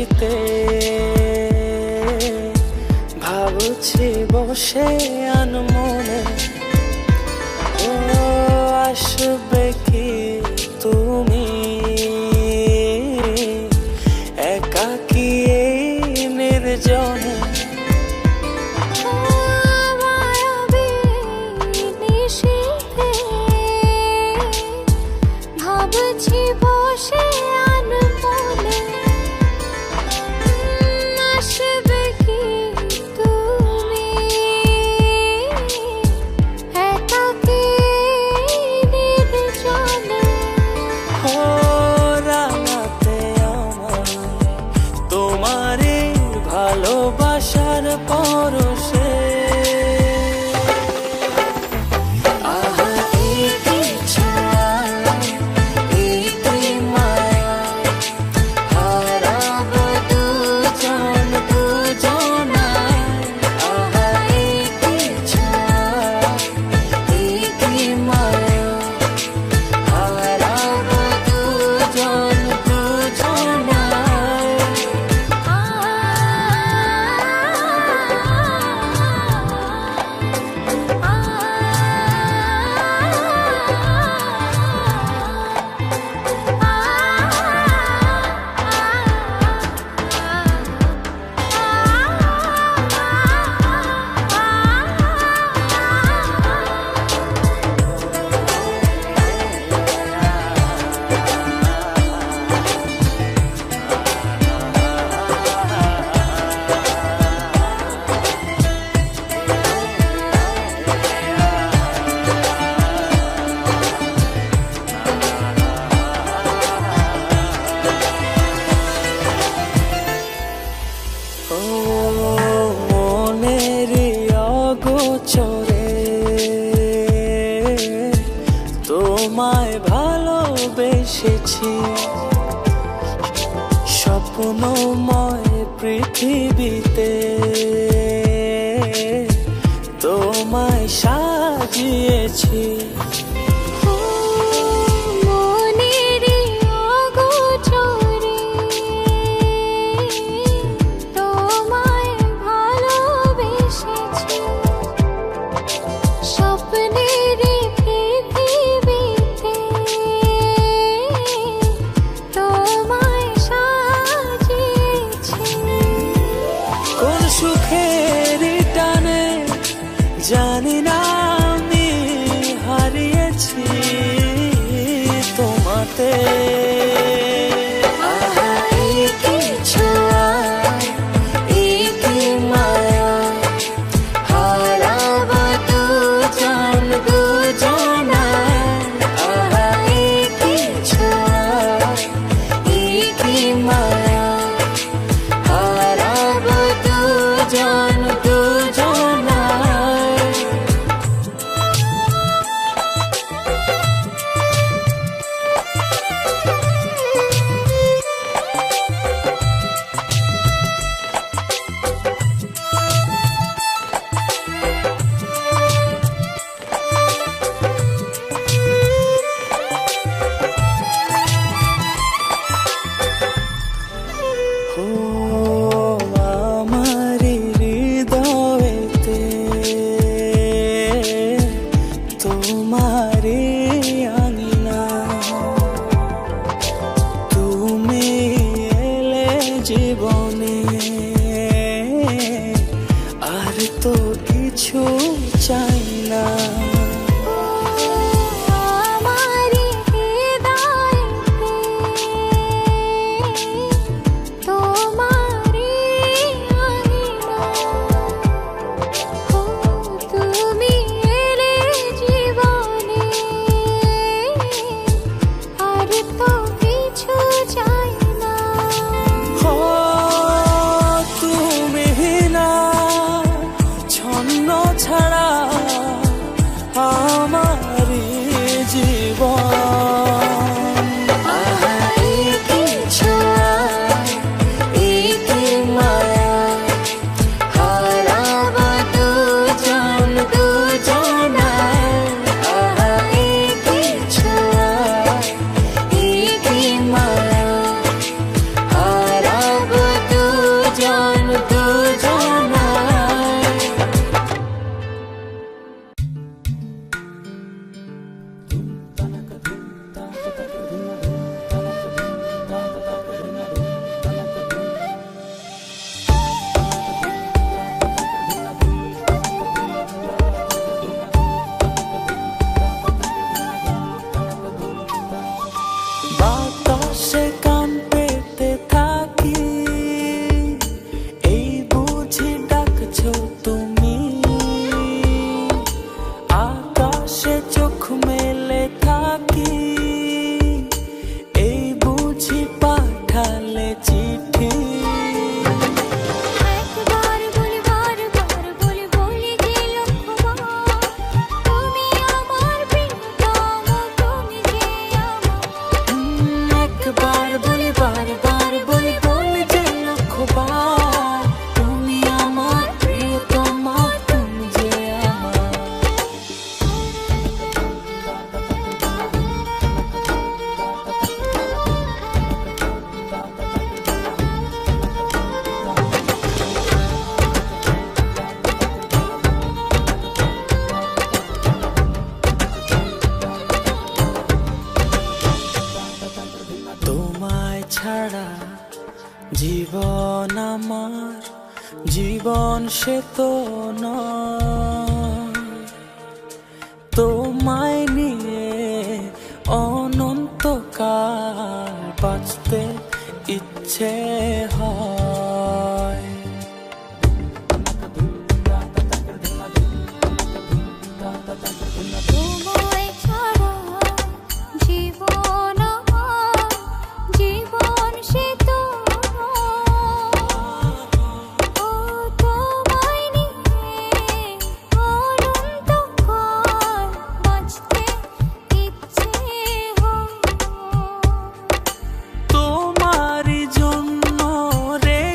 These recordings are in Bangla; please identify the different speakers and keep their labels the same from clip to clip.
Speaker 1: নিশিতে ভাবছি বসে আনমনে, ও আসবে কি তুমি একাকী এই নির্জনে।
Speaker 2: ভাবছি বসে আনমনে, আসবে কি তুমি একাকী নির্জনে।
Speaker 1: ও রাঙাতে আমার তোমারই ভালোবাসার পরশে, মনেরই অগোচরে তোমায় ভালোবেসেছি, স্বপ্নময় পৃথিবীতে তোমায় সাজিয়েছি। সুখের টানে জানি না আমি হারিয়েছি তোমাতে। ছাড়া জীবন আমার, জীবন সে তো নয়। তোমায় নিয়ে অনন্তকাল বাঁচতে ইচ্ছে হয়।
Speaker 2: তোমায় ছাড়া জীবন আমার, জীবন সে তো ও তোমায় নিয়ে অনন্তকাল বাঁচতে ইচ্ছে হয়।
Speaker 1: তোমারই জন্য রে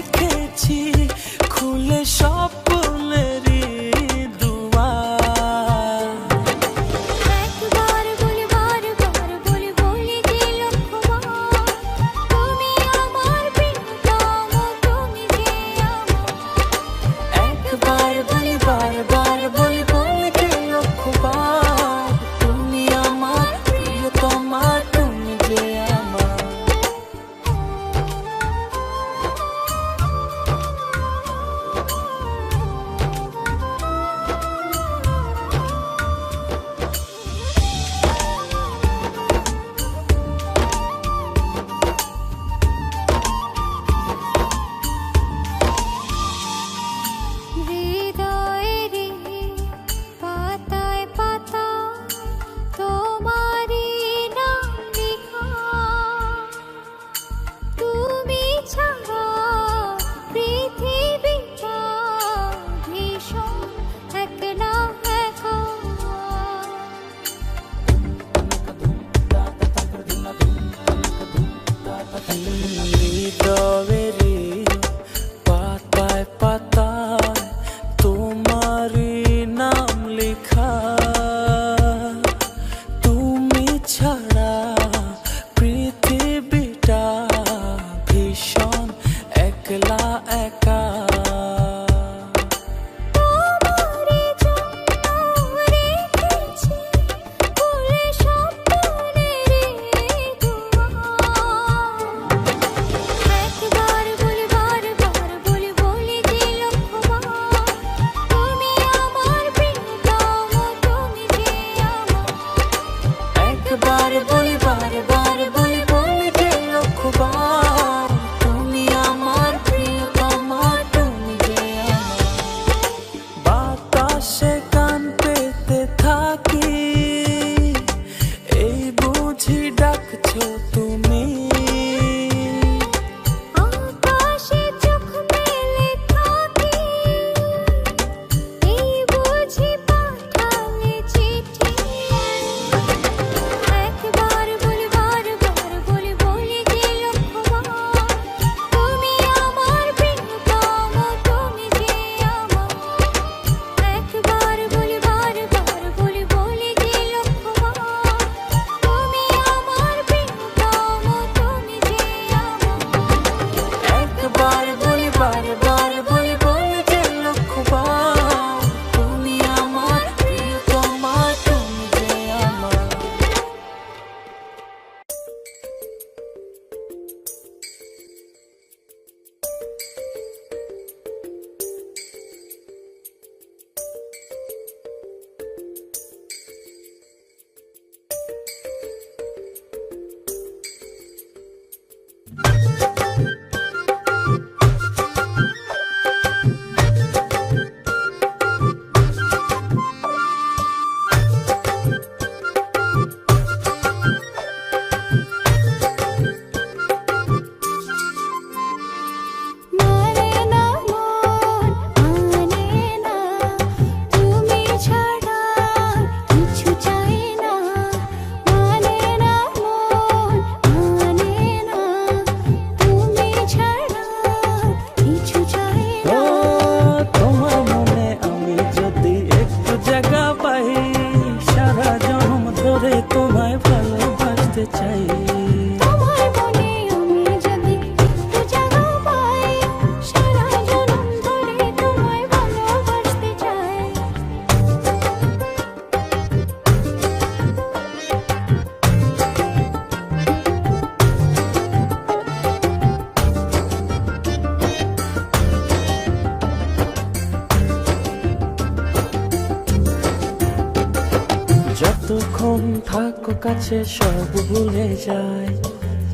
Speaker 1: থাকো কাছে সব ভুলে যায়।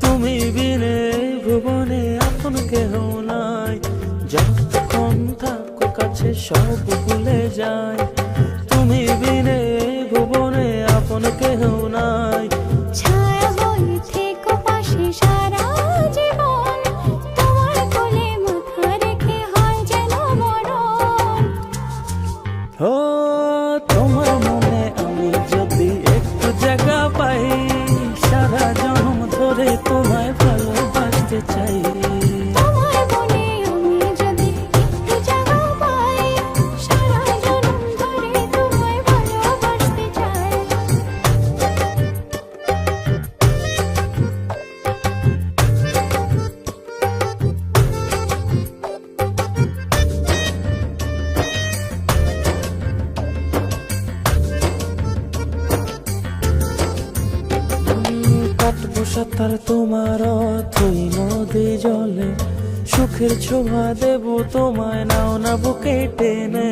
Speaker 1: তুমি বিনে ভুবনে আপন কেহ নাই। যতক্ষণ থাকো কাছে সব ভুলে যায়। তুমি বিনে ভুবনে আপন কেহ নাই।
Speaker 2: ছায়া হয়ে থেকো পাশে সারা জীবন, তোমার কোলে মাথা রেখে হয় যেন মরণ।
Speaker 1: ও তোমার মনে আমি যদি একটু জায়গা পাই, সারা জন্ম ধরে তোমায় ভালোবাসতে চাই।
Speaker 2: তোমার মনে আমি যদি একটু জায়গা পাই, সারা জনম ধরে তোমায় ভালোবাসতে চাই।
Speaker 1: কাটবো সাঁতার তোমার অথই নদী জলে, সুখের ছোঁয়া দেব তোমায় নাও না বুকে টেনে।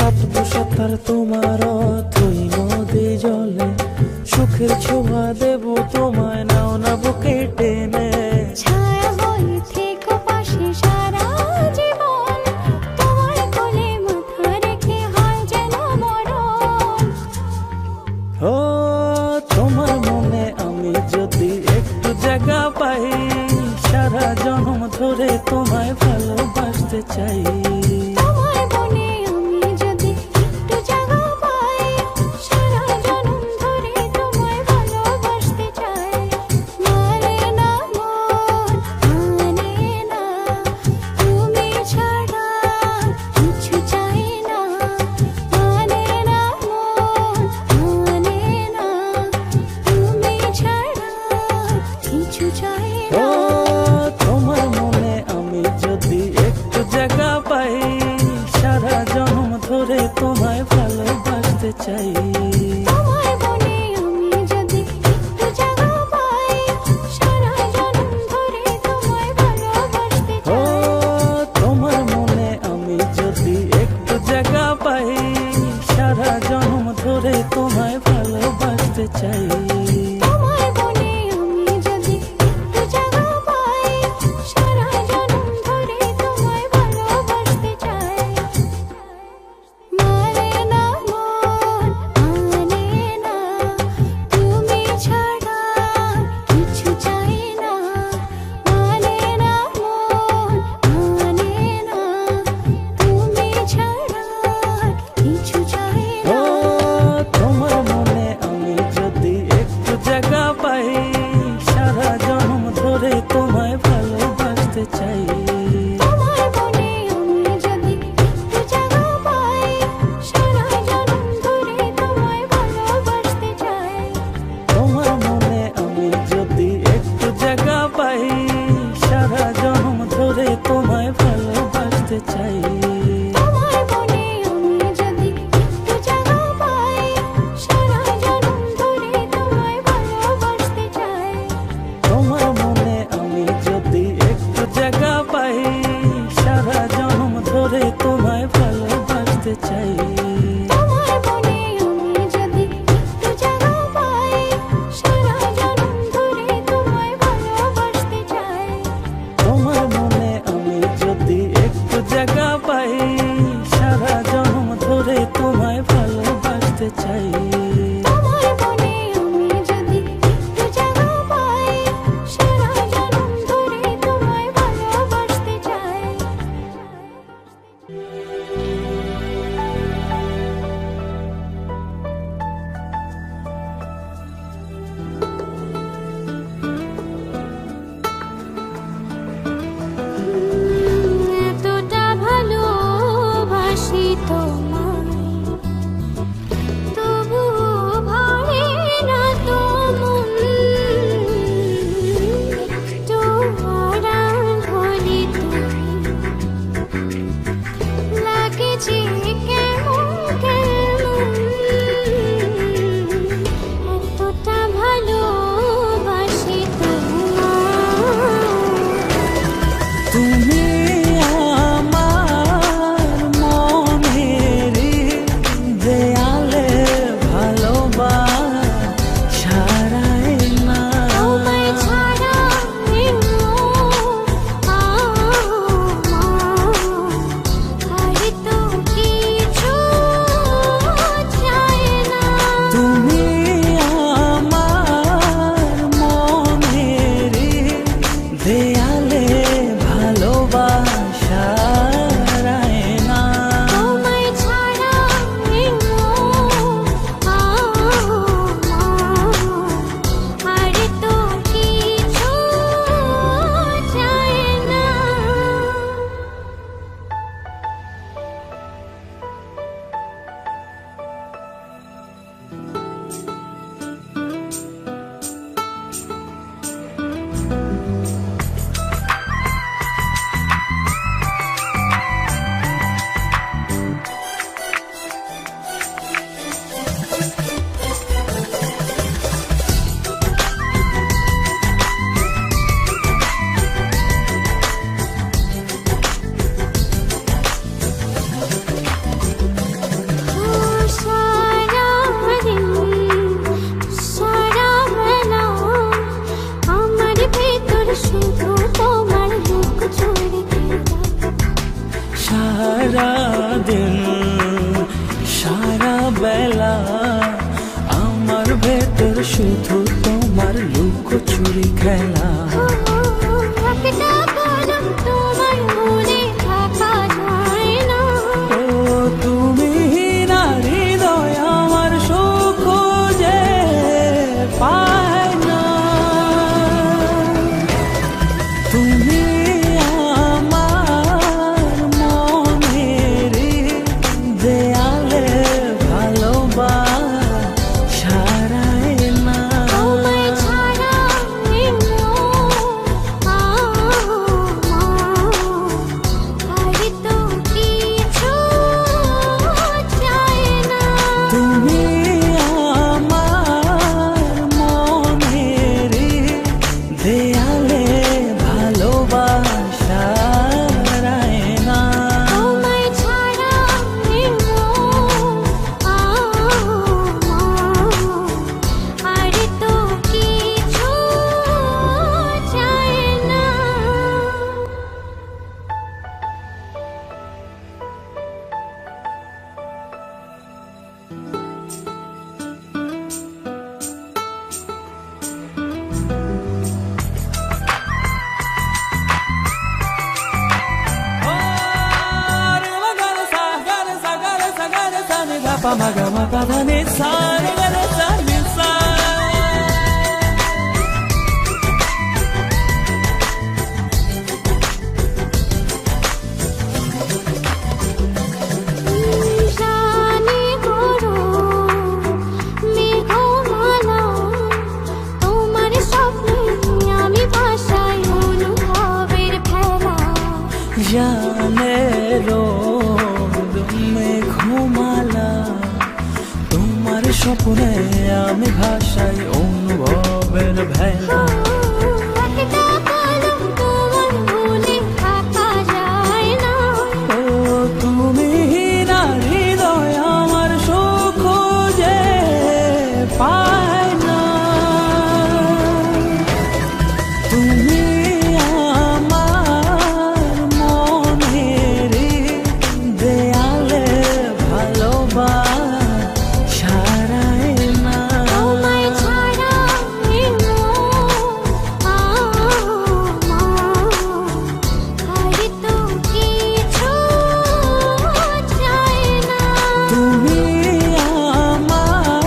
Speaker 1: কাটবো সাঁতার তোমার অথই নদী জলে, সুখের ছোঁয়া দেব তোমায় নাও না বুকে টেনে।
Speaker 2: ছায়া হয়ে থেকো পাশে সারা জীবন, তোমার কোলে মাথা রেখে হয় যেন মরণ।
Speaker 1: ও তোমার মনে আমি যদি একটু জায়গা পাই, সারা জন্ম ধরে তোমায় ভালোবাসতে চাই।
Speaker 2: তোমার মনে আমি যদি একটু জায়গা পাই, সারা জনম ধরে তোমায় ভালোবাসতে চাই। মানে না মন, মানে না, তুমি ছাড়া কিছু চাই না। মানে না মন, মানে না, তুমি ছাড়া কিছু চাই
Speaker 1: ও
Speaker 2: না।
Speaker 1: তোমার মনে আমি যদি একটু জায়গা পাই, সারা জন্ম ধরে তোমায় ভালোবাসতে চাই।
Speaker 2: তোমার মনে আমি যদি একটু জায়গা পাই, সারা জনম ধরে তোমায় ভালোবাসতে
Speaker 1: ও
Speaker 2: চাই।
Speaker 1: তোমার মনে আমি যদি একটু জায়গা পাই, সারা জন্ম ধরে তোমায় ভালোবাসতে চাই।
Speaker 2: তোমার মনে আমি যদি একটু জায়গা পাই, সারা জনম ধরে তোমায় ভালোবাসতে চাই। মানে না মন, মানে না, তুমি ছাড়া কিছু চাই না। মানে না মন, মানে না, তুমি ছাড়া কিছু চাই
Speaker 1: ও
Speaker 2: না।
Speaker 1: তোমার মনে আমি যদি একটু জায়গা পাই, সারা জন্ম ধরে তোমায় ভালোবাসতে চাই।
Speaker 2: তোমার মনে আমি যদি একটু জায়গা পাই, সারা জনম ধরে তোমায় ভালোবাসতে চাই।
Speaker 1: তোমার মনে আমি যদি একটু জায়গা পাই, সারা জন্ম ধরে তোমায় ভালোবাসতে চাই।
Speaker 2: তোমার মনে আমি যদি একটু জায়গা পাই, সারা জনম ধরে তোমায় ভালোবাসতে চাই।
Speaker 1: তোমার মনে আমি যদি একটু জায়গা পাই, সারা জন্ম ধরে তোমায় ভালোবাসতে চাই।
Speaker 2: তোমার মনে আমি যদি একটু জায়গা পাই, সারা জনম ধরে তোমায় ভালোবাসতে চাই।
Speaker 1: তোমার মনে আমি যদি একটু জায়গা পাই, সারা জন্ম ধরে তোমায় ভালোবাসতে চাই।
Speaker 2: তোমার মনে আমি যদি একটু জায়গা পাই, সারা জনম ধরে তোমায় ভালোবাসতে চাই।
Speaker 1: শুধু তোমার লুকোচুরি খেলা।
Speaker 2: একটা কলম তোমার মনে থাকা যায় না।
Speaker 1: ও তুমি না হৃদয় আমার সুখ যে পায় না। তুমি আমার মনের দেয়ালে ভালোবাসায় না।
Speaker 2: তোমায় ছাড়া আর তো কিছু চাই না।
Speaker 1: তুমি আমার মনের দেয়ালে ভালোবাসায় না।
Speaker 2: তোমায় ছাড়া আর তো কিছু চাই না।
Speaker 1: Pa ma ga ma pa da ni sa ni ga ni sa ni sa.
Speaker 2: জানি করো মেঘমালা, তোমার স্বপ্নে আমি ভাসাই অনুভবের খেলা।
Speaker 1: জানে রোদ মেঘমালা, তোমার স্বপ্নে আমি ভাসাই অনুভবের ভেলা।
Speaker 2: একটা কলম তোমার মনে থাকা যায় না।
Speaker 1: ও তুমি না হৃদয় আমার সুখ যে পায় না। তুমি আমার মনের দেয়ালে ভালোবাসায় না।
Speaker 2: তোমায় ছাড়া আর তো কিছু চাই না।
Speaker 1: তুমি আমার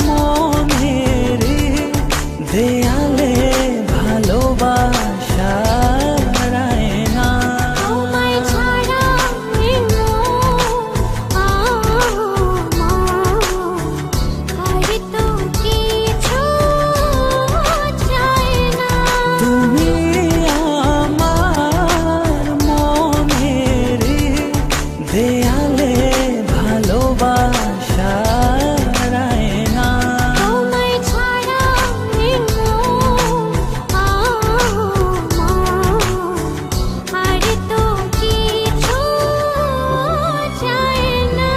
Speaker 1: মনের দেয়ালে ভালোবাসায় না।
Speaker 2: তোমায় ছাড়া আর তো কিছু চাই না।
Speaker 1: তুমি আমার মনের দেয়ালে ভালোবাসায় না।
Speaker 2: তোমায় ছাড়া আর তো কিছু চাই না।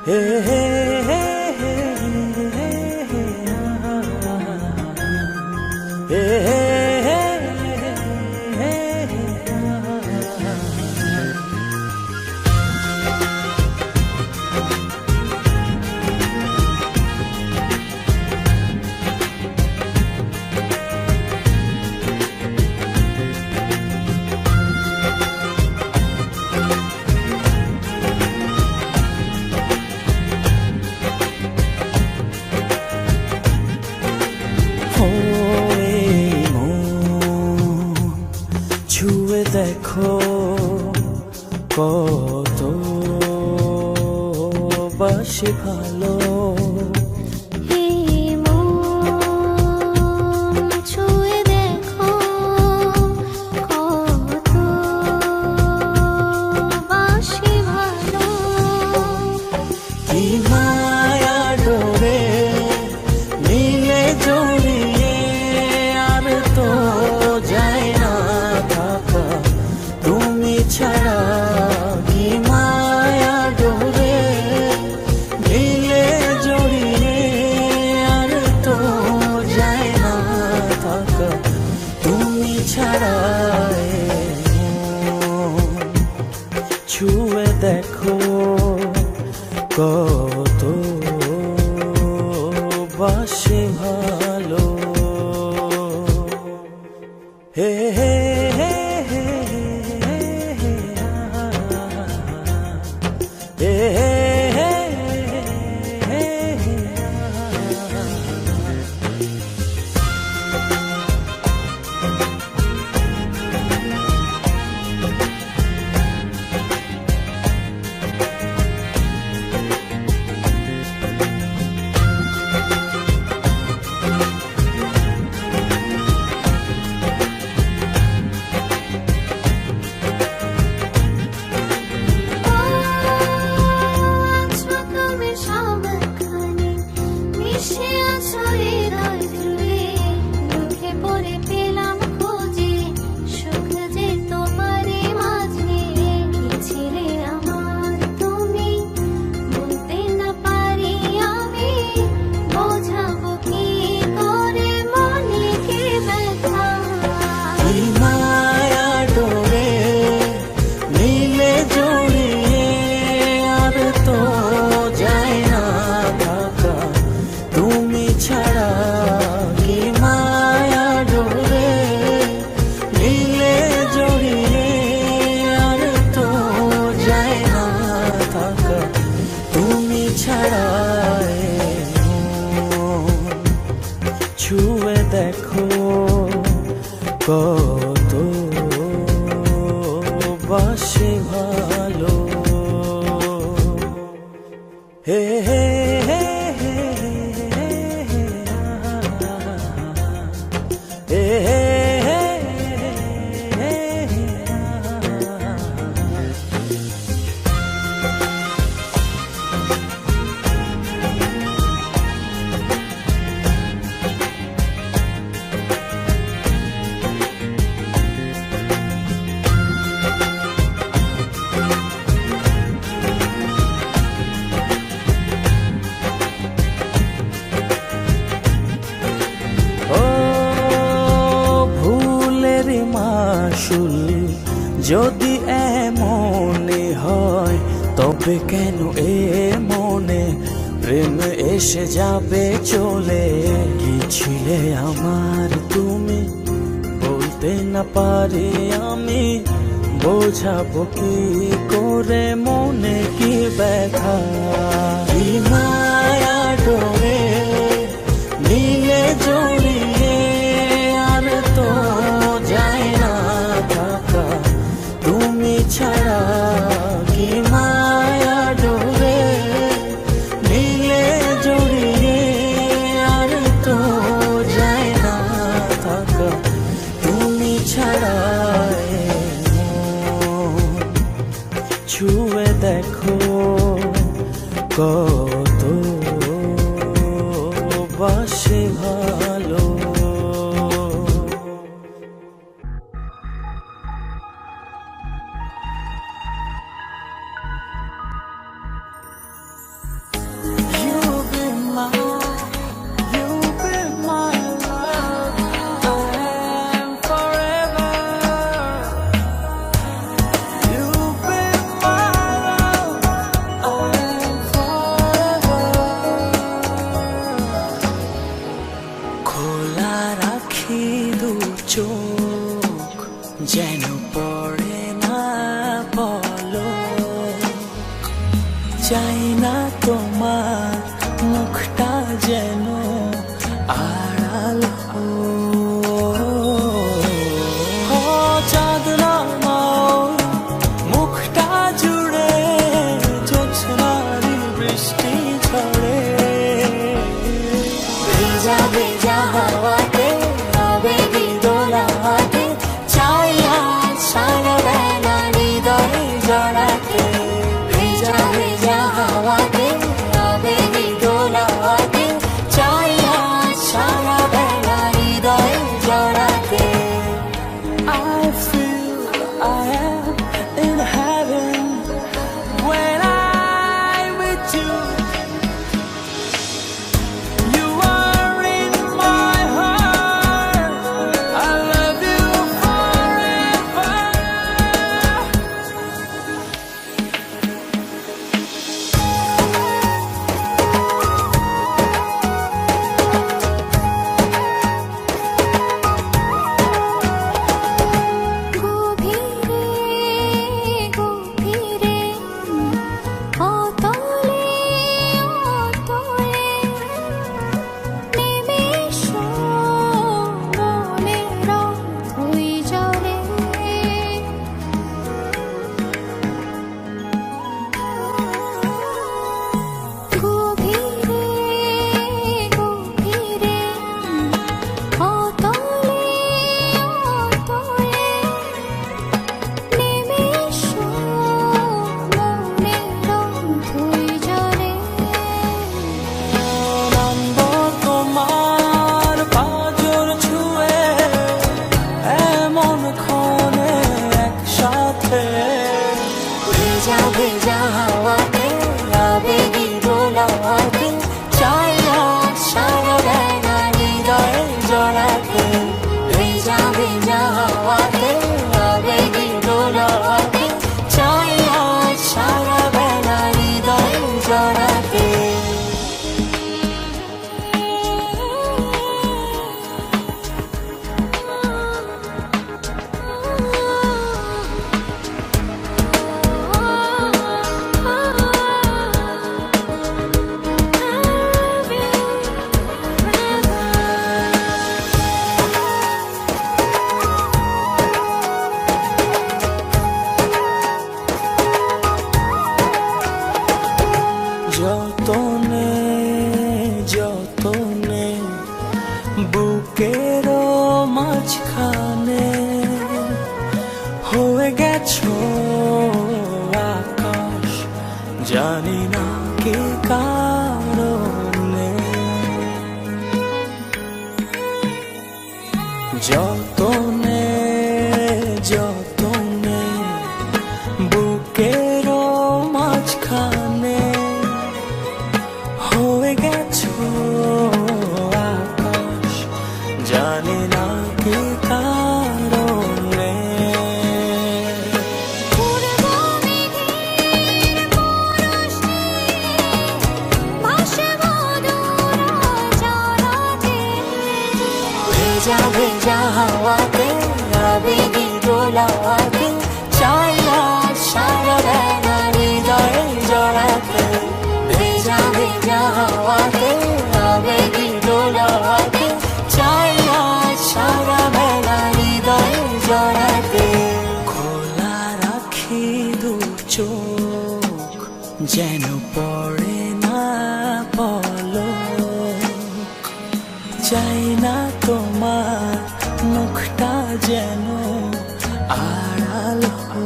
Speaker 1: হে হে হে হে হে হে ছুঁয়ে দেখো কত বাসি ভালো।
Speaker 2: ছুঁয়ে দেখো
Speaker 1: দেখো কত বাসে ভালো। হে হে হে হে হে হে ছুঁয়ে দেখো কত বাসে ভালো। হে হে হে হে হে যদি এমনে হয় তবে কেন এ মনে প্রেম এসে যাবে চলে। কি ছিলে আমার তুমি বলতে না পারি আমি, বোঝাবো কি করে মনে কি ব্যথা। কি মায়া ডোরে নীলে জড়িয়ে আর তো যায় না থাকা তুমি ছাড়া। কি মায়া ডোরে নীলে জড়িয়ে আর তো যায় না থাকা তুমি ছাড়া। ছুঁয়ে দেখো কত বাসে ভালো। চোখ যেন পড়ে না বলো, চাই না তোমার মুখটা যেন আড়াল চাঁদ নামাও মুখটা জুড়ে জ্যোৎস্নারি বৃষ্টি ঝরে। ভেজা ভেজা হাওয়াতে জড়াতে। ভেজা ভেজা হাওয়াতে আবেগী দোলাতে চাই যতনে যতনে বুকের মাঝখানে হয়ে গেছো আকাশ, জানি না কি কারণে। যতনে যতনে বুকের মাঝখানে হয়ে গেছো আকাশ, জানি না কি কারণে। ভেজা ভেজা হাওয়াতে আবেগী দোলাতে চাই না সারা বেলা হৃদয়ে জড়াতে। ভেজা ভেজা হাওয়াতে আবেগী দোলাতে চাই না সারা বেলা হৃদয়ে জড়াতে। খোলা রাখি দু চোখ যেন পড়ে না পলক, চাই না তোমার মুখটা যেন আড়াল হো।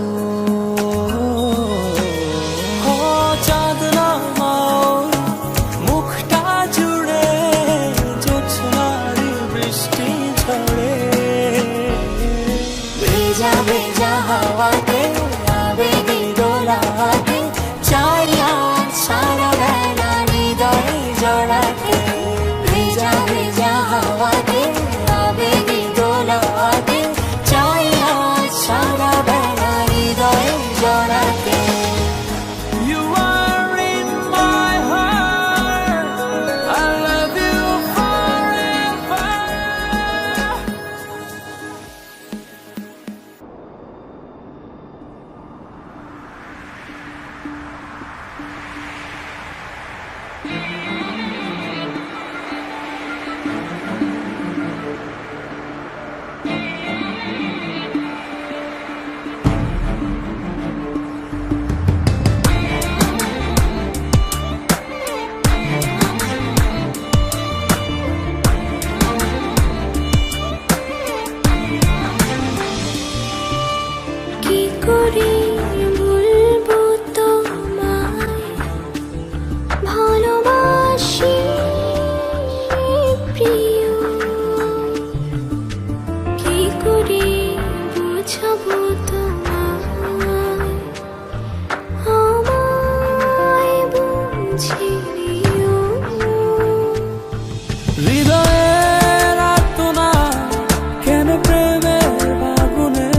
Speaker 1: চাঁদ নামাও মুখটা জুড়ে জোছনার বৃষ্টি ঝরে। ভেজা ভেজা হাওয়াতে আবেগী দোলাতে চাই না সারা বেলা হৃদয়ে জড়াতে। ভেজা ভেজা হাওয়াতে আবেগী দোলাতে চাই না সারা বেলা হৃদয়ে জড়াতে। You are in my heart, I love you forever.
Speaker 2: কি করে বলবো তোমায় ভালোবাসি প্রিয়, কি করে বোঝাবো তোমায় আমায় বুঝে নিও।
Speaker 1: হৃদয়ের আর্তনা কেন প্রেমের বাগুনে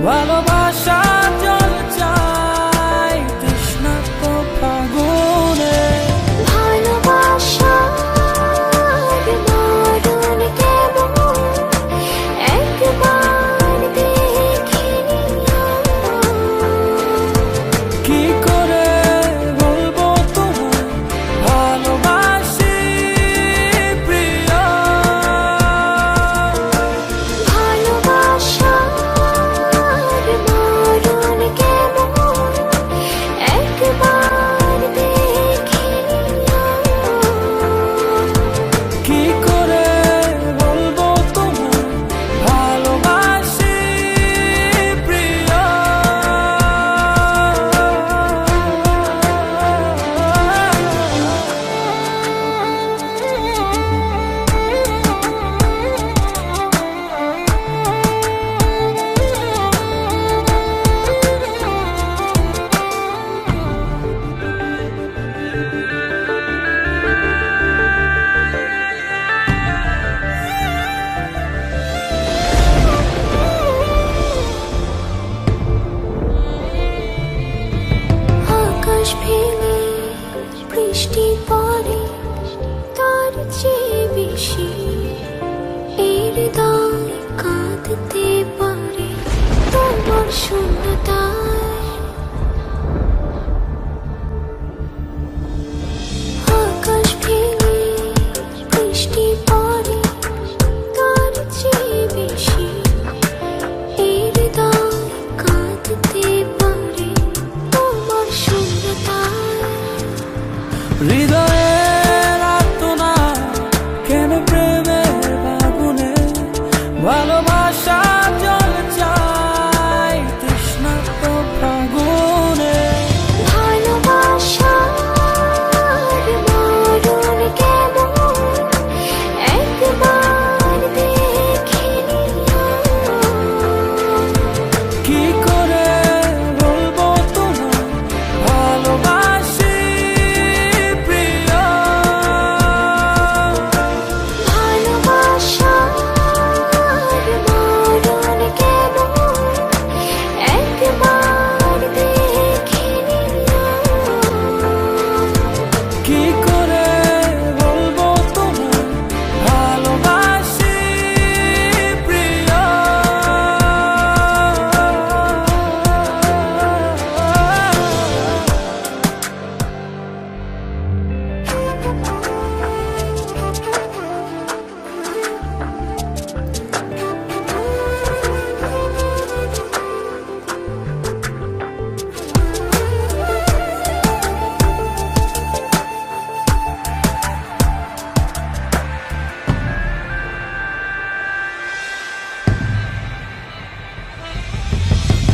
Speaker 1: ভালোবাসা জল চাই তৃষ্ণার্ত ফাগুনে।
Speaker 2: ভালোবাসার মরণ কেমন একবার দেখে নিও।
Speaker 1: কি করে বলবো তোমায় হৃদয়ের আর্তনা কেন প্রেমের আগুনে ভালোবাসা জল চাই তৃষ্ণার্ত ফাগুনে
Speaker 2: ভালোবাসার মরণ কেমন একবার দেখে নিও।
Speaker 1: কি করে বলবো তোমায় ভালোবাসি প্রিয়
Speaker 2: ভালোবাসার মরণ কেমন একবার দেখে নিও।
Speaker 1: কি করে বলবো তোমায় ভালোবাসি প্রিয়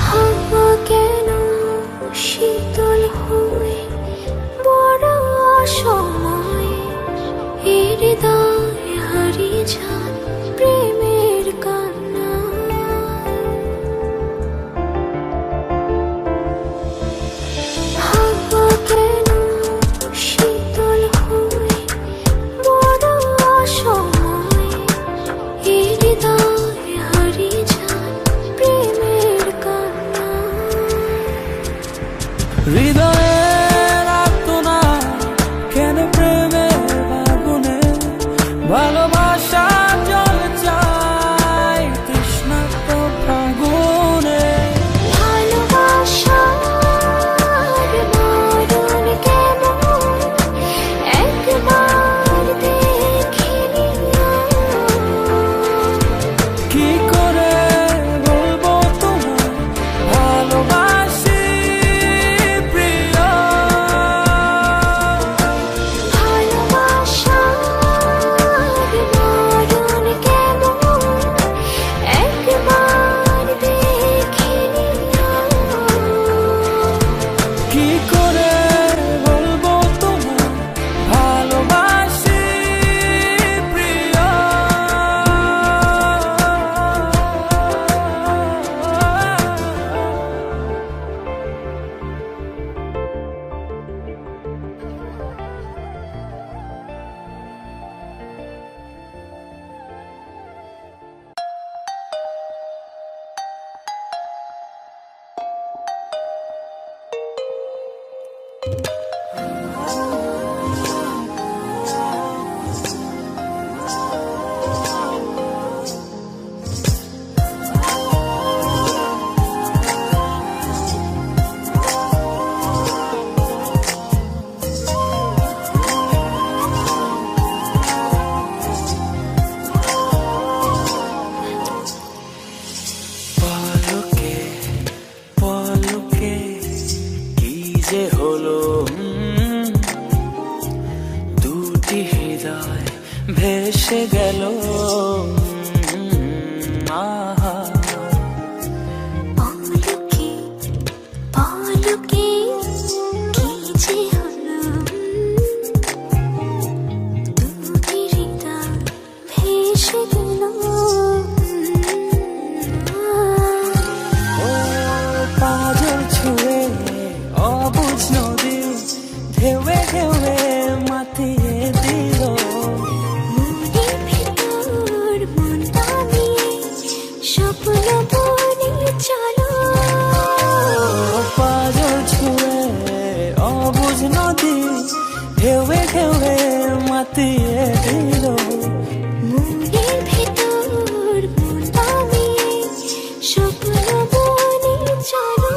Speaker 2: হাওয়া কেন শীতল হয়ে বড় অসময়ে এই হৃদয় হারিয়ে যায় প্রেমের কান্না। হাওয়া কেন শীতল হয়ে বড় অসময়ে এই হৃদয় হারিয়ে যায় প্রেমের কান্না।
Speaker 1: হৃদয়ের আর্তনা কেন প্রেমের আগুনে ভালোবাসা জল চাই তৃষ্ণার্ত ফাগুনে
Speaker 2: ভালোবাসার মরণ কেমন একবার দেখে নিও।
Speaker 1: কি করে বলবো তোমায় ভালোবাসি প্রিয়
Speaker 2: ভালোবাসার মরণ কেমন একবার দেখে নিও।
Speaker 1: কি করে বলবো তোমায় ভালোবাসি প্রিয় পলকে পলকে কি যে হলো দুটি হৃদয় ভেসে গেল আহা
Speaker 2: পলকে পলকে কি যে হলো দুটি হৃদয় ভেসে গেল।
Speaker 1: ও পাজল ছুঁয়ে অবুঝ নদী ঢেউে ঢেউে মাতিয়ে দিল
Speaker 2: মনের ভিতর মনটা নিয়ে স্বপ্ন বনে চলো।
Speaker 1: পাজল ছুঁয়ে অবুঝ নদী ঢেউে ঢেউে মাতিয়ে দিল
Speaker 2: মনের ভিতর মনটা নিয়ে স্বপ্ন বনে চলো।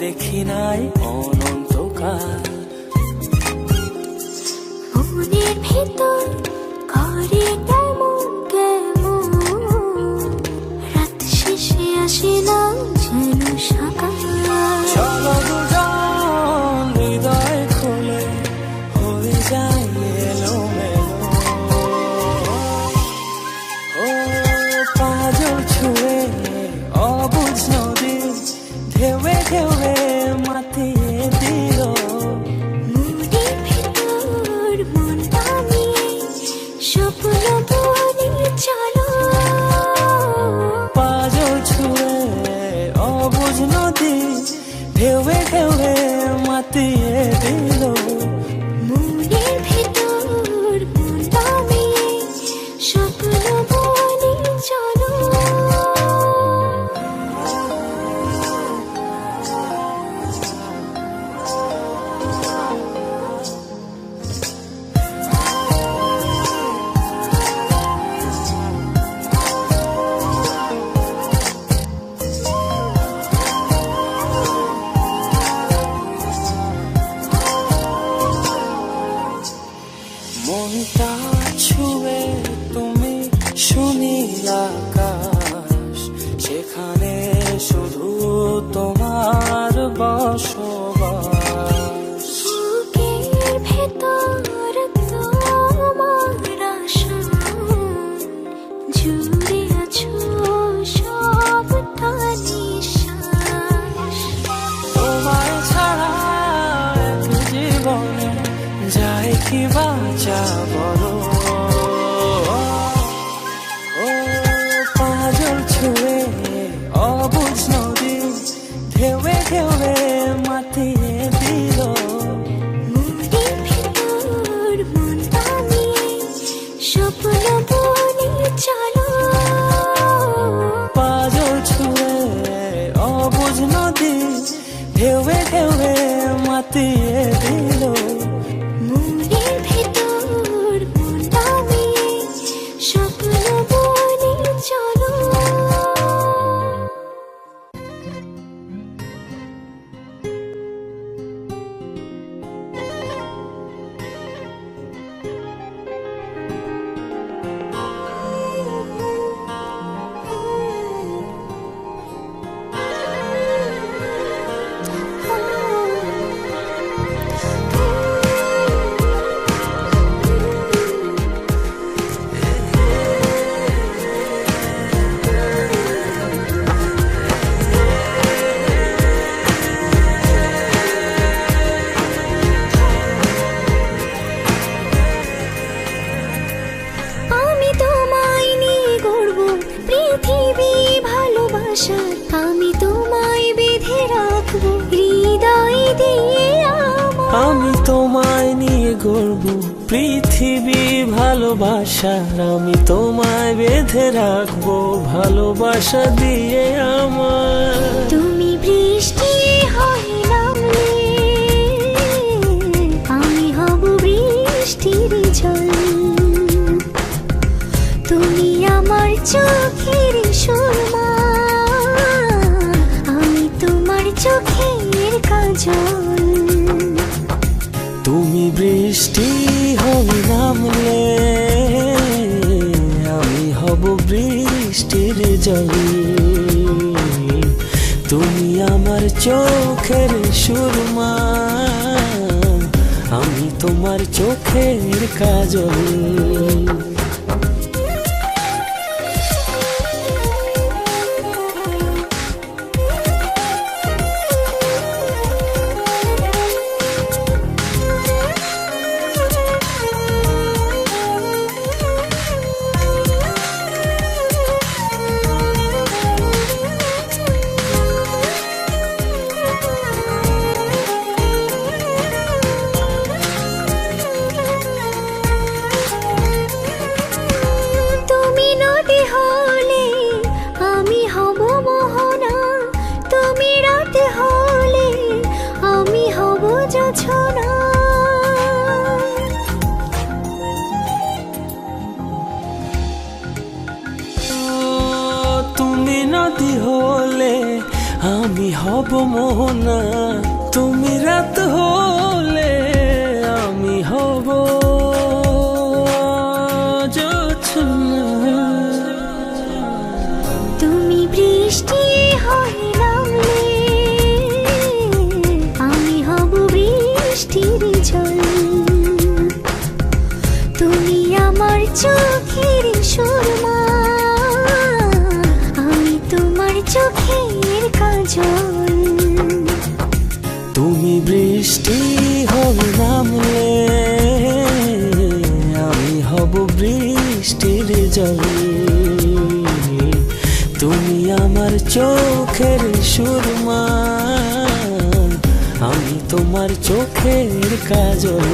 Speaker 1: দেখি নাই অনন্তকাল।
Speaker 2: মনের ভেতর করে কেমন কেমন, রাত শেষে আসে না যেন সকাল।
Speaker 1: চলো দুজন হৃদয় খুলে হয়ে যায় এলোমেলো। ও পাজল ছুঁয়ে অবুঝ নদী ঢেউে ঢেউে মাতিয়ে দিল।
Speaker 2: মনের ভেতর মনটা নিয়ে স্বপ্ন বনে চলো।
Speaker 1: পাজল ছুঁয়ে অবুঝ নদী ঢেউে ঢেউে মাতিয়ে দিল।
Speaker 2: মনের ভেতর মনটা নিয়ে স্বপ্ন বনে চলো।
Speaker 1: মনটা ছুঁয়ে তুমি সুনীল আকাশ, সেখানে শুধু তোমার বসবাস।
Speaker 2: বুকের ভেতর তোমার আশা, জুড়ে আছো সবটা নিঃশ্বাস।
Speaker 1: তোমায় ছাড়া এক জীবনে যায় কি বাঁচা বলো। ও পাজল ছুঁয়ে অবুঝ নদী ঢেউে ঢেউে মাতিয়ে দিল।
Speaker 2: মনের ভেতর মনটা নিয়ে স্বপ্ন বনে চলো।
Speaker 1: পাজল ছুঁয়ে অবুঝ নদী ঢেউে ঢেউে মাতিয়ে দিল।
Speaker 2: মনের ভেতর মনটা নিয়ে স্বপ্ন বনে চলো। আমি তোমায় নিয়ে গড়ব পৃথিবী ভালোবাসার, আমি তোমায় বেঁধে রাখবো হৃদয় দিয়ে আমার।
Speaker 1: আমি তোমায় নিয়ে গর্ব পৃথিবী ভালোবাসার, আমি তোমায় বেঁধে রাখবো ভালোবাসা দিয়ে আমার।
Speaker 2: তুমি বৃষ্টি হয়ে নামলে আমি হব বৃষ্টির জল। তুমি আমার চোখের সুরমা, আমি তোমার চোখের কাজল।
Speaker 1: তুমি বৃষ্টি হয়ে নামলে আমি হব বৃষ্টির জল। তুমি আমার চোখের সুরমা, আমি তোমার চোখের কাজল। হব মোহনা, তুমি রাত হলে আমি হব জোছনা।
Speaker 2: তুমি বৃষ্টি হয়ে নামলে আমি হব বৃষ্টির জল। তুমি আমার চোখের সুরমা, আমি তোমার চোখের কাজল।
Speaker 1: তুমি বৃষ্টি হয়ে নামলে আমি হব বৃষ্টির জল। তুমি আমার চোখের সুরমা, আমি তোমার চোখের কাজল।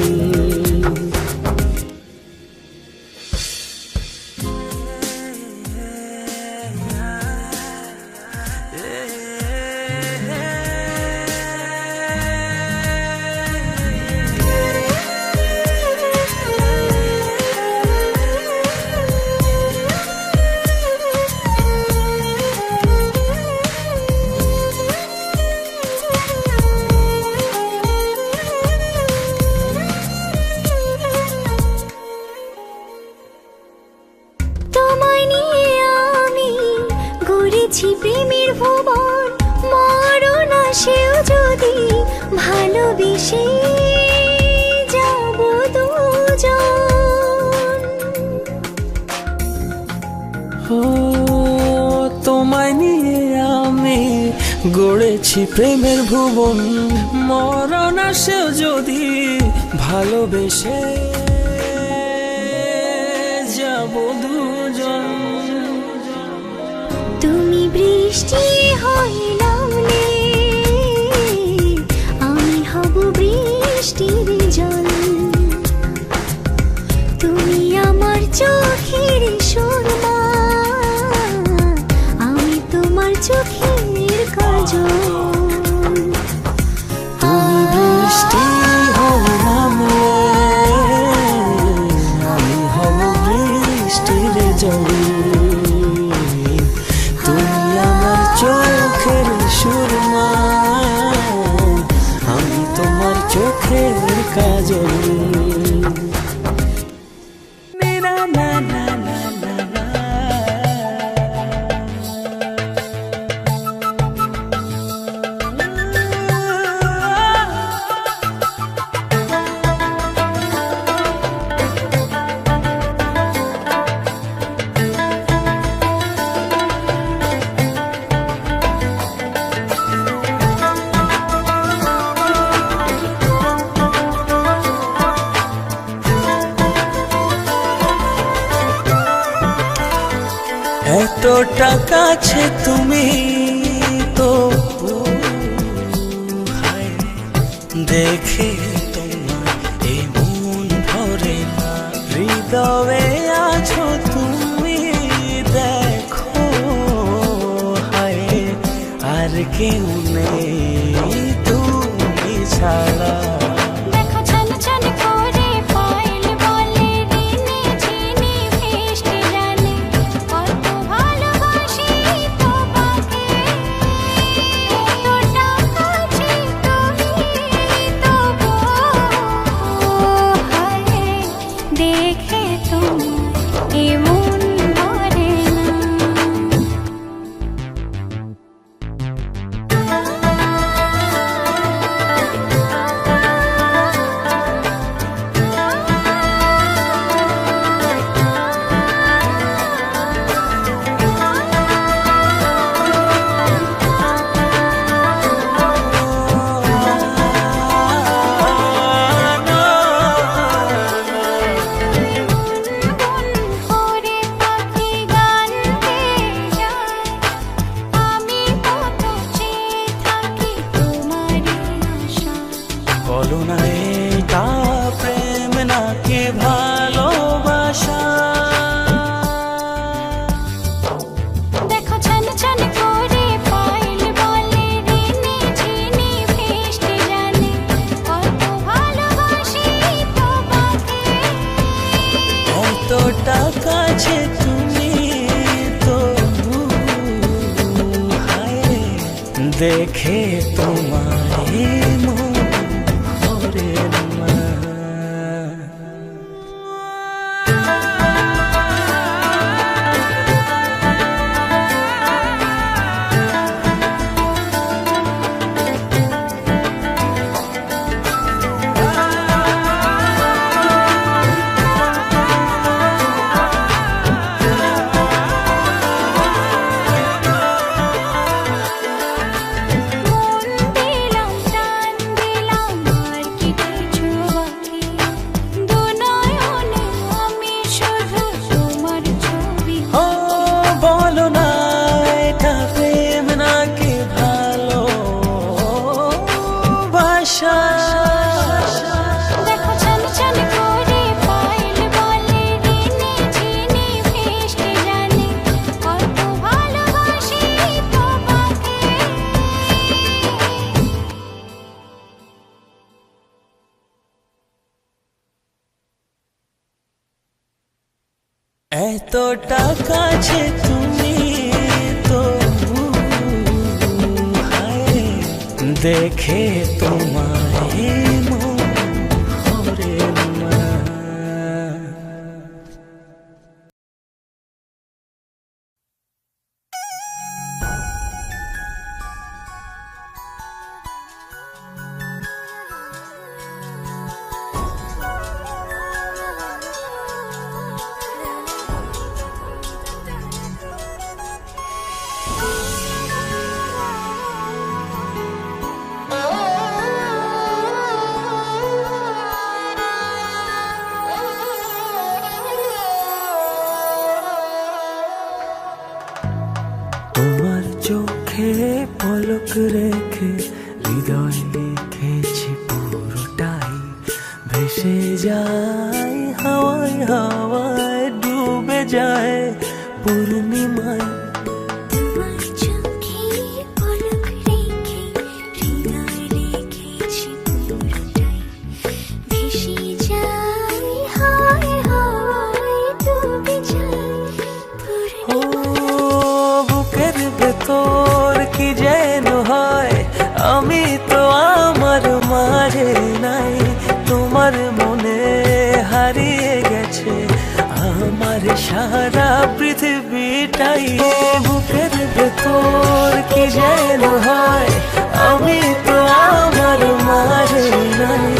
Speaker 2: তোমায় নিয়ে আমি গড়েছি প্রেমের ভুবন, মরণ আসেও যদি ভালোবেসে যাব দুজন।
Speaker 1: ও তোমায় নিয়ে আমি গড়েছি প্রেমের ভুবন, মরণ আসেও যদি ভালোবেসে যাব দুজন।
Speaker 2: তুমি বৃষ্টি হয়ে নামলে আমি হব বৃষ্টির জল। তুমি আমার চোখের সুরমা, আমি তোমার চোখের কাজল।
Speaker 1: তুমি বৃষ্টি হয়ে নামলে আমি হব বৃষ্টির জল। তুমি আমার চোখের সুরমা, আমি তোমার চোখের কাজল। না না না না না না। এতটা কাছে তুমি তো হায়, দেখে তোমার এই মন ভরে না। হৃদয়ে আছো তুমি দেখো হায়, আর কেউ নেই তুমি ছাড়া।
Speaker 2: দেখো ছন ছন করে পায়েল বলে দিনে ঝিনি ভেসে জানে কত ভালোবাসি তোমাকে। এতটা কাছে তুমি তবু হায়, দেখে তোমার এমন ভরে না।
Speaker 1: বলো না এটা প্রেম নাকি ভালোবাসা।
Speaker 2: দেখো ছন ছন করে পায়েল বলে দিনে ঝিনি ভেসে জানে কত ভালোবাসি তোমাকে।
Speaker 1: এতটা কাছে তুমি তো হায়, দেখে তোমায় মন ভরে না। এতটা কাছে তুমি তো হায় দেখে তোমায় মন ভরে না। তোমার চোখে পলক রেখে হৃদয় লিখেছি পুরোটাই, ভেসে যায় হাওয়ায় হাওয়ায় ডুবে যায় পূর্ণিমায়।
Speaker 2: তোমার চোখে পলক রেখে হৃদয় লিখেছি পুরোটাই, ভেসে যায় হাওয়ায় হাওয়ায় ডুবে যায়
Speaker 1: ও বুকের ভেতর কি যেন হয়, আমি তো আমার মাঝে নাই, তোমার মনে হারিয়ে গেছে আমার সারা পৃথিবীটাই। বুকের ভেতর কি যেন হয়, আমি তো আমার মাঝে নাই,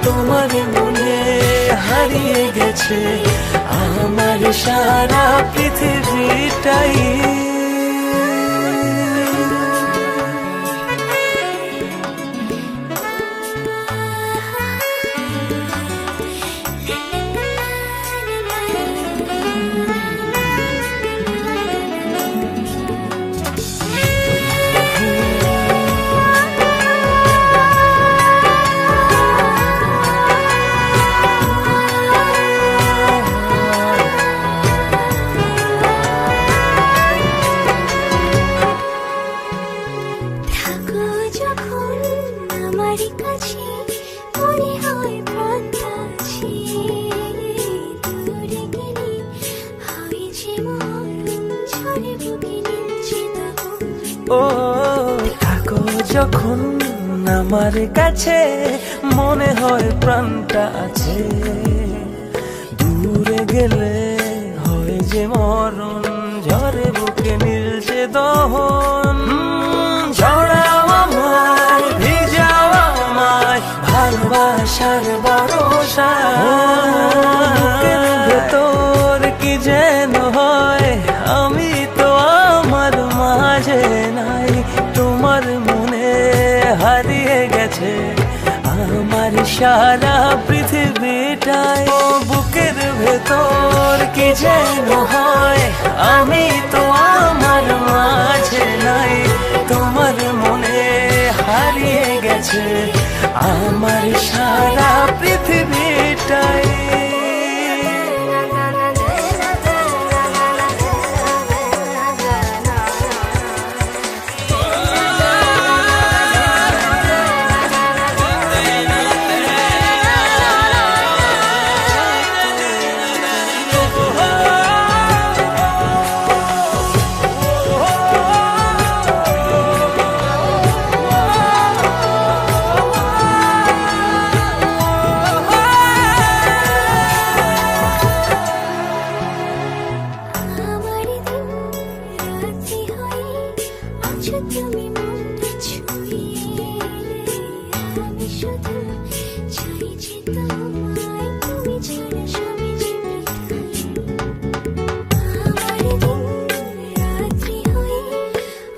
Speaker 1: তোমার মনে হারিয়ে গেছে আমার সারা পৃথিবীটাই।
Speaker 2: থাকো যখন আমার কাছে, মনে হয় প্রাণটা আছে, দূরে গেলে হয় যে মরণ, ঝড়ে বুকে নিচ্ছে তখন।
Speaker 1: ও থাকো যখন আমার কাছে, মনে হয় প্রাণটা আছে, দূরে গেলে হয় যে মরণ, ঝড়ে বুকে মিলছে দহন। ঝড়াও আমায় ভিজাও আমায় ভালোবাসার ভরসা, বুকের ভেতর কি যেন হয়, আমি তো আমার মাঝে নাই, তোমার মনে হারিয়ে গেছে আমার সারা পৃথিবীটাই। বুকের ভেতর কি যেন হয়, আমি তো আমার মাঝে নাই, তোমার মনে হারিয়ে গেছে আমার সারা পৃথিবীটাই।
Speaker 2: শুধু চাইছি তোমায়, তুমি ছাড়া সবই যে বৃথা। আমার দিন রাত্রি হয়ে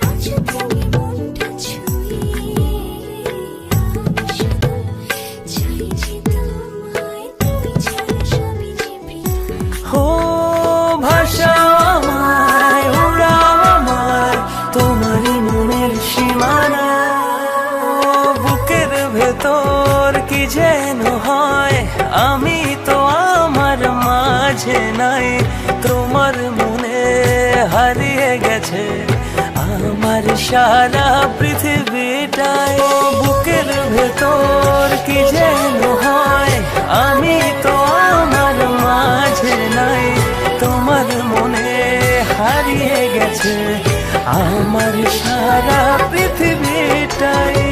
Speaker 2: আজ তুমি মনটা ছুঁয়ে, আমি শুধু চাইছি তোমায়, তুমি ছাড়া সবই যে বৃথা।
Speaker 1: ও ভাষাও আমায়, উড়াও আমায় তোমারই মনের সীমানা। বুকের ভেতর কি যেন হয়, আমি তো আমার মাঝে নাই। তোমার মনে হারিয়ে গেছে আমার সারা পৃথিবীটাই। বুকের ভেতর কি যেন হয়, আমি তো আমার মাঝে নাই। তোমার মনে হারিয়ে গেছে আমার সারা পৃথিবীটাই।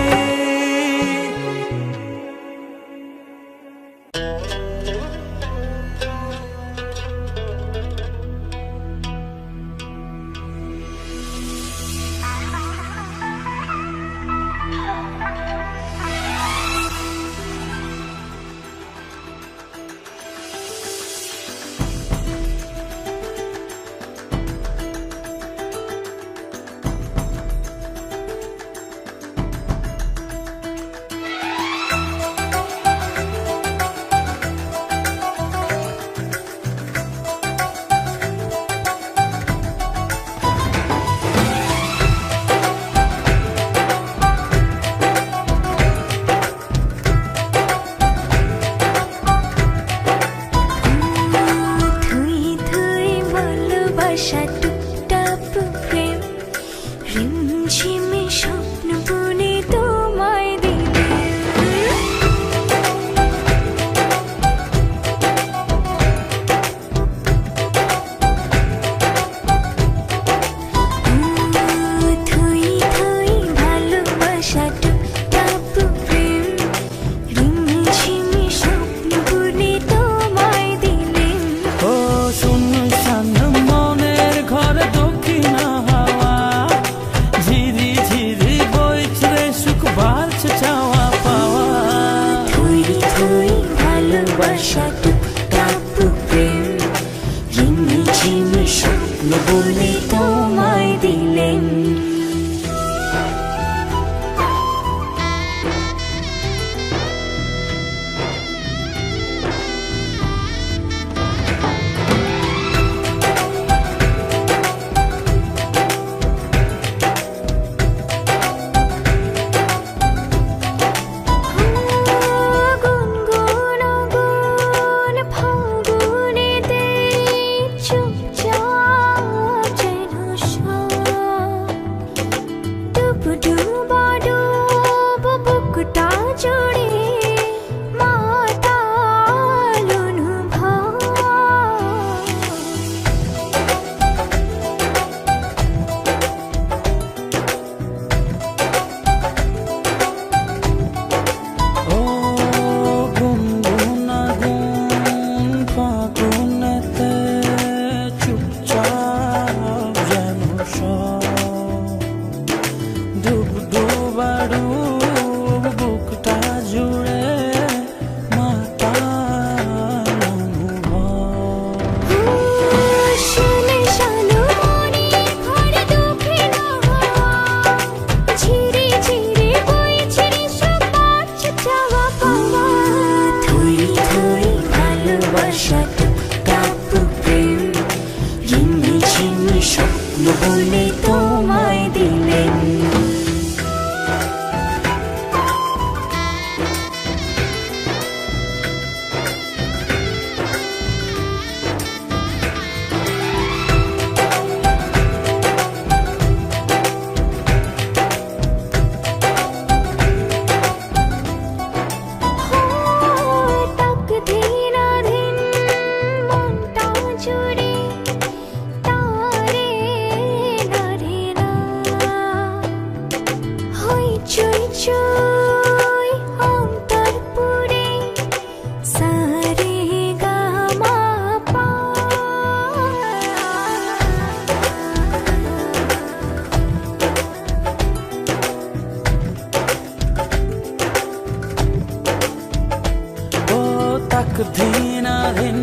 Speaker 1: দিনাধীন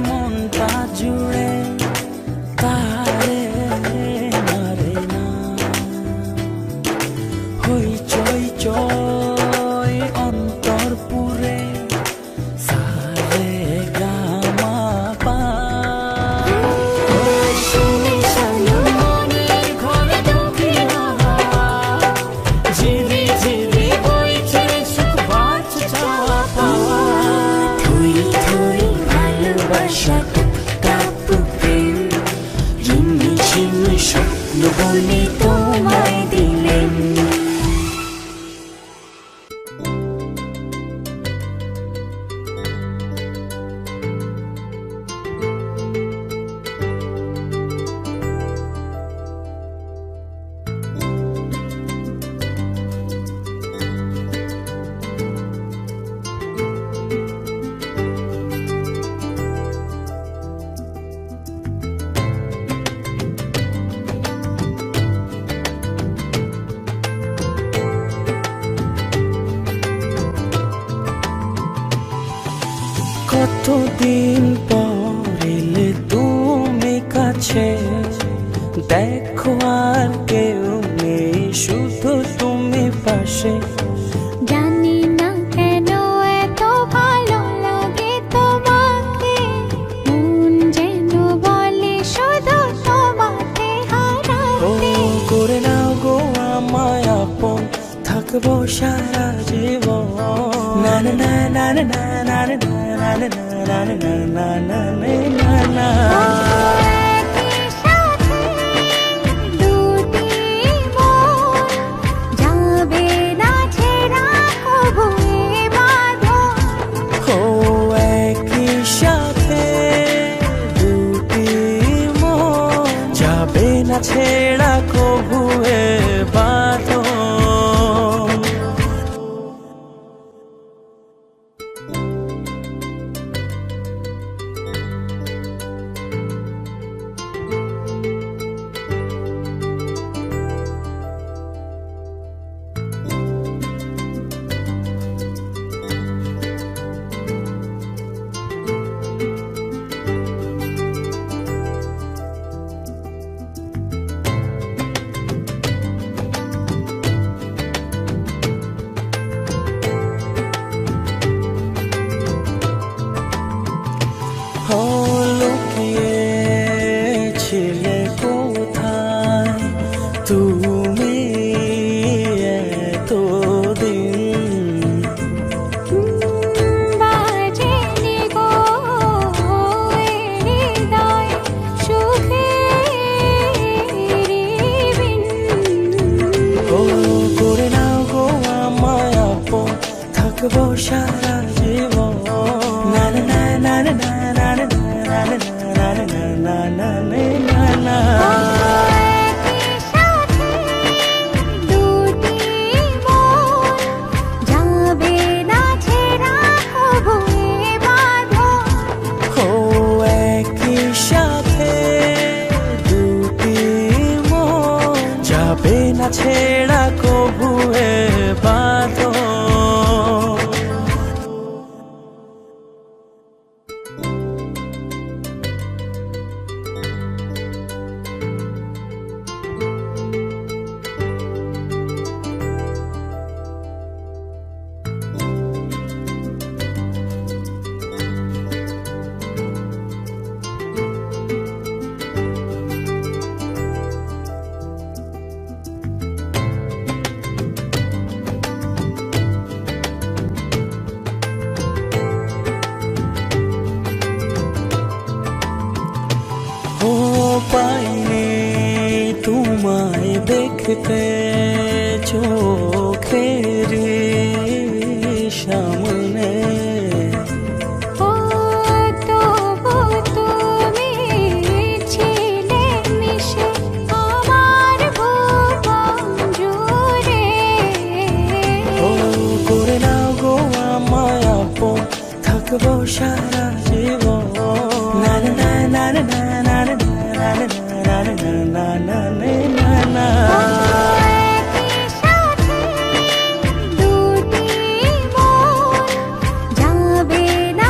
Speaker 1: মনটা জুড়ে তারে মারে না হই চই চই অন্তর পুরে সারে গামা পা
Speaker 2: শুনে শোনো মনের ঘরে দক্ষিণ হাওয়া
Speaker 1: ঝিরি ঝিরি বইছে সুখ বাঁচছে চাওয়া পাওয়া
Speaker 2: থুই থুই ভালোবাসা টুকটাপ প্রেম ঝিমি ঝিমি স্বপ্ন বলে তোমায় দিলেন
Speaker 1: কতদিন পর এলে তুমি কাছে দেখো আর কেউ নেই শুধু তুমি পাশে
Speaker 2: জানি না কেন এত ভালো লাগে তোমাকে মন যেন বলে শুধু তোমাকে
Speaker 1: ও
Speaker 2: হারাতে
Speaker 1: করে নাও গো আমায় আপন থাকবো সারা জীবন না না না না না না না না না না না না না না না
Speaker 2: একই সাথে দুটি মন যাবে না ছেড়া কবু এ বাঁধন
Speaker 1: ও একই সাথে দুটি মন যাবে না ছেড়া কবু এ বাঁধন লুকিয়ে ছিলে কোথায় তুমি এতদিন
Speaker 2: বাজেনি গো হৃদয় সুখের বিন
Speaker 1: ও করে নাও গো আমায় আপন থাকবো সারা জীবন না না না না না না না না না না না না না
Speaker 2: একই সাথে দুটি মন যাবে না ছেড়া কবু এ বাঁধন
Speaker 1: ও একই সাথে দুটি মন যাবে না ছেড়া কবু এ বাঁধন ও পাইনি তোমায় দেখতে চোখের সামনে
Speaker 2: ও তবু তুমি ছিলে মিশে আমার ভুবন জুড়ে
Speaker 1: ও করে নাও গো আমায় আপন থাকবো সারা জীবন না না না না না না না না না না না না না
Speaker 2: একই সাথে দুটি মন যাবে না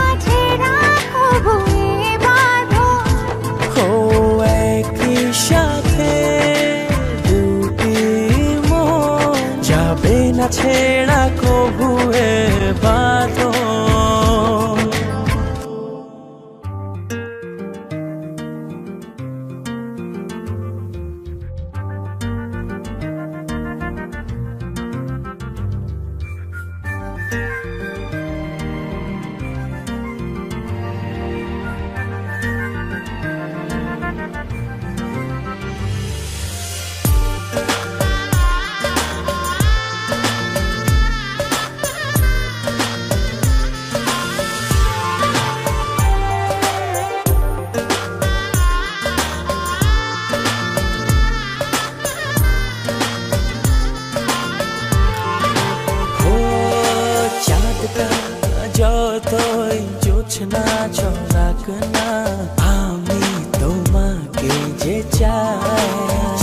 Speaker 1: না, আমি তোমাকে যে চাই,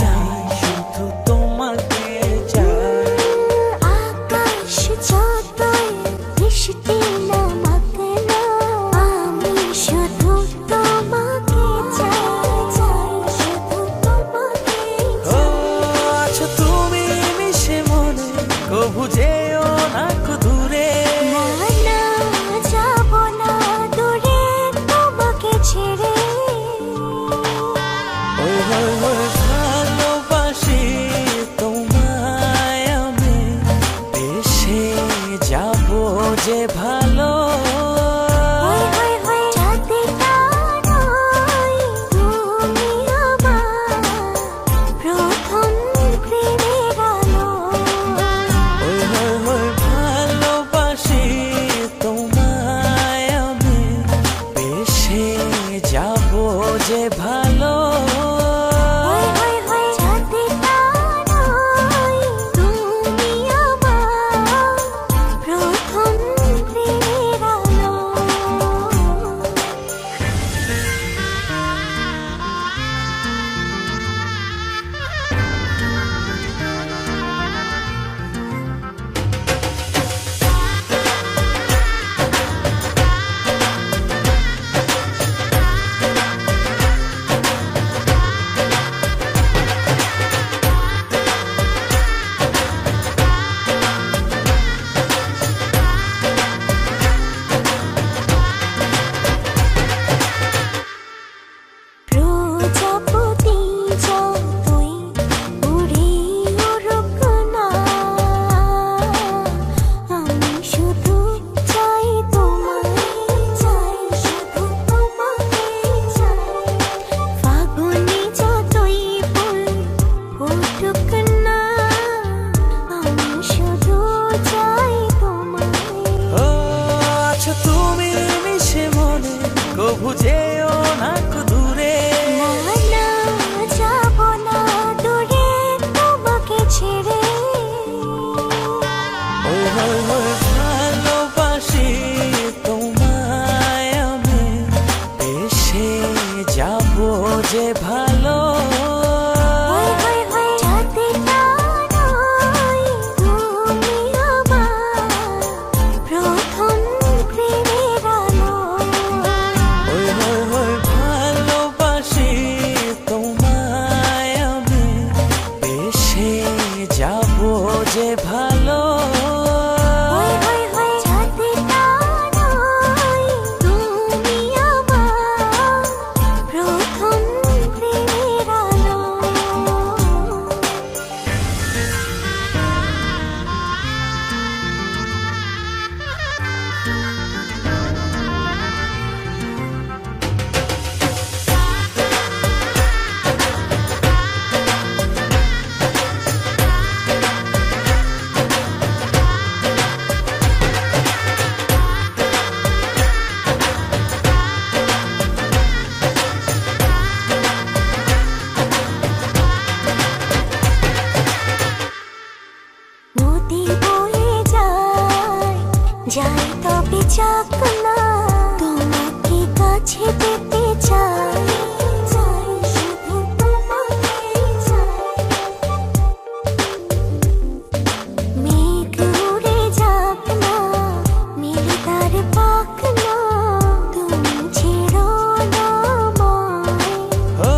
Speaker 1: চাই শুধু তোমাকে চাই।
Speaker 2: আকাশ যতই বৃষ্টি নামক না, আমি শুধু তোমাকে চাই, চাই শুধু তোমাকে
Speaker 1: ও আছো তুমি মিশে মনে, কবু যেও না কো দূরে।
Speaker 2: না না যাব না দূরে তোমাকে ছেড়ে।
Speaker 1: ওই ওই ওই ভালোবাসি তোমায় আমি, দেশে যাব যে ভালো।
Speaker 2: ওই ওই ওই রাতেটা নয়, তুমি আমার প্রথম প্রেমের আলো।
Speaker 1: ওই ওই ওই ভালোবাসি তোমায় আমি, দেশে যাব যে ভালো।
Speaker 2: ওই ওই ওই রাতেটা নয়, তুমি আমার প্রথম প্রেমের আলো। প্রজাপতি যতই উড়ে উড়ুক না, আমি শুধু চাই তোমায়, চাই শুধু তোমাকে চাই। ফাগুনে যতই ফুল ফুটুক না, আমি শুধু চাই তোমায়।
Speaker 1: ও আছো তুমি মিশে মনে, কবু যেও না কো দূরে।
Speaker 2: না না যাব না দূরে তোমাকে ছেড়ে।
Speaker 1: ওই ওই ওই ভালোবাসি তোমায় আমি, দেশে যাব যে ভালো।
Speaker 2: ওই ওই ওই রাতেটা নয়, তুমি আমার প্রথম প্রেমের আলো।
Speaker 1: ওই ওই ওই ভালোবাসি তোমায় আমি, দেশে যাব যে ভালো।
Speaker 2: ওই ওই ওই রাতেটা নয়, তুমি আমার প্রথম প্রেমের আলো। নদী বয়ে যায়, যাই তবে যাক না, তোমাকে কাছে পেতে চাই, চাই শুধু তোমাকে চাই। মেঘ উড়ে যাক না, নীল তার পাক না, তুমি ছেড়ো না আমায়।
Speaker 1: ও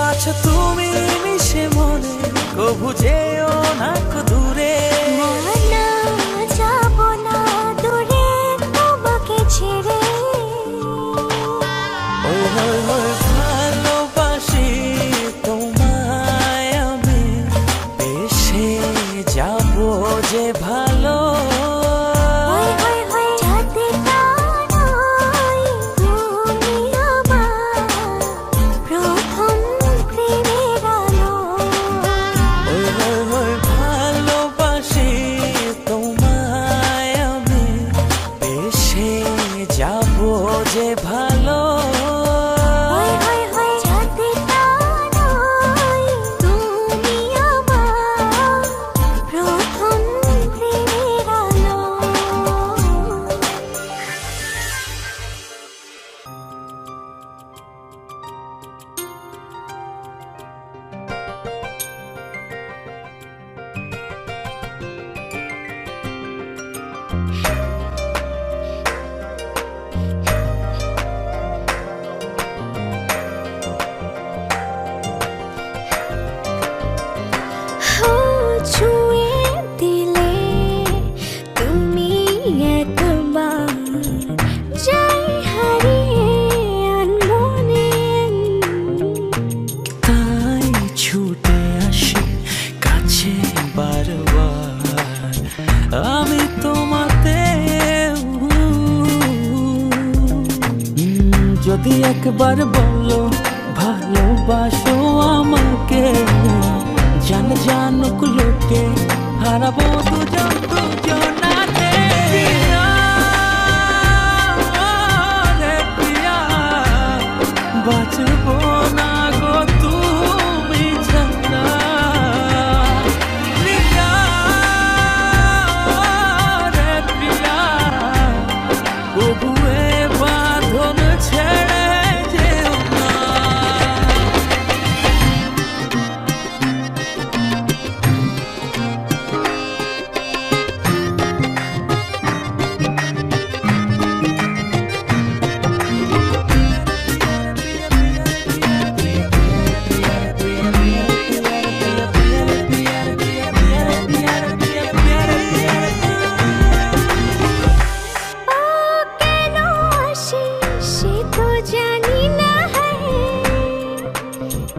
Speaker 1: আছো তুমি মিশে মনে, কবু যেও না কো দূরে।
Speaker 2: না না যাব না দূরে তোমাকে ছেড়ে।
Speaker 1: ওই ওই ওই যদি একবার বলো ভালোবাসো আমাকে, জান জানুক লোকে হারাবো দুজন দুজনাতে। প্রিয়া রে প্রিয়া, বাঁচবো না গো তুমি ছাড়া। প্রিয়া রে প্রিয়া, তবুয়ে বাঁধন ছেড়ে যেও না।
Speaker 2: কেন আসে সে তো জানি না,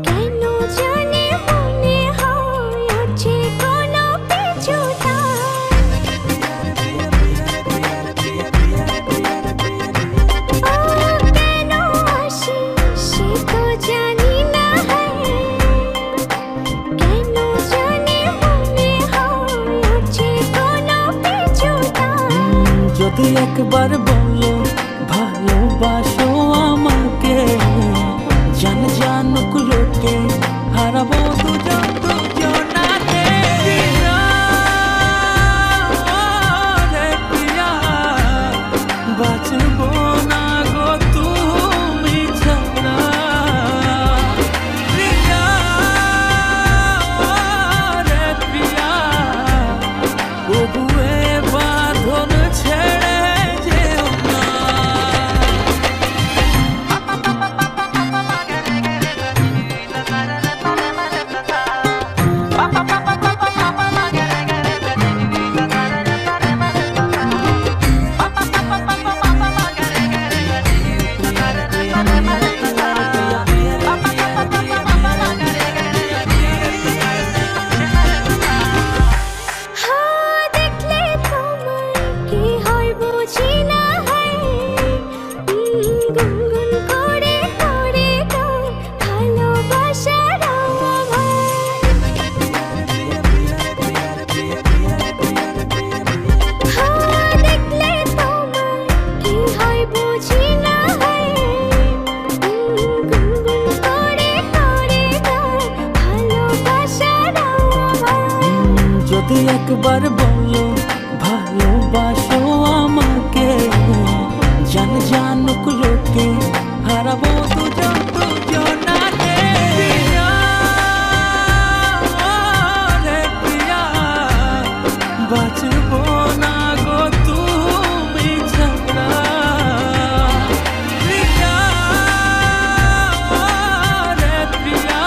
Speaker 2: কেন জানে মনে হয় আছে কোনো কিছুটা। কেন আসে সে তো জানি না, কেন জানে মনে হয় আছে কোনো কিছুটা।
Speaker 1: যদি একবার বলো ভালোবাসো আমাকে, জান জানুক লোকে হারাবো দুজন দুজনাতে। প্রিয়া রে প্রিয়া, বাঁচবো না গো তুমি ছাড়া। প্রিয়া রে প্রিয়া, তবুয়ে বাঁধন ছেড়ে যেও না।
Speaker 2: দেখলে তোমায় কি হয় বুঝি না, গুনগুন করে করে গাও ভালোবাসার আওয়াজ। দেখলে তোমায় কি হয় বুঝি না, গুনগুন করে করে গাও ভালোবাসার আওয়াজ।
Speaker 1: যদি একবার বলো ভালোবাসো আমাকে, জান জানুক লোকে হারাবো দুজন দুজনাতে। প্রিয়া রে প্রিয়া, বাঁচবো না গো তুমি ছাড়া। প্রিয়া রে প্রিয়া,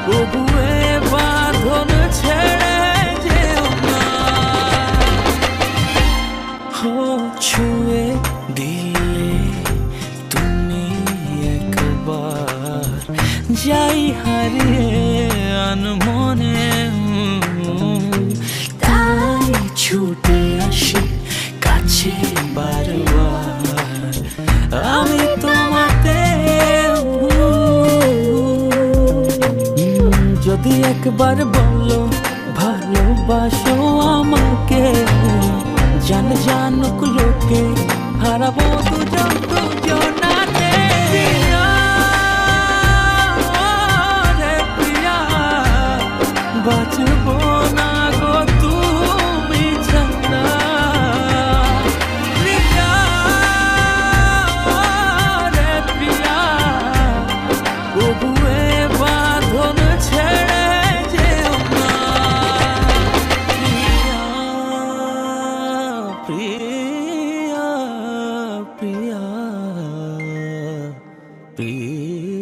Speaker 1: তবুয়ে বাঁধন ছেড়ে যেও না। ছুঁয়ে দিলে তুমি একবার, যাই হারিয়ে আনমনে। তাই ছুটে আসি কাছে বারবার আমি তোমাতে। যদি একবার বলো ভালোবাসো আমাকে, জান জানুক লোকে হারাবো দুজন দুজনাতে। প্রিয়া রে প্রিয়া, বাঁচবো না গো তুমি ছাড়া। প্রিয়া রে প্রিয়া, তবুয়ে বাঁধন ছেড়ে যেও না। প্রিয়া প্রিয়া প্রিয়া প্রিয়া।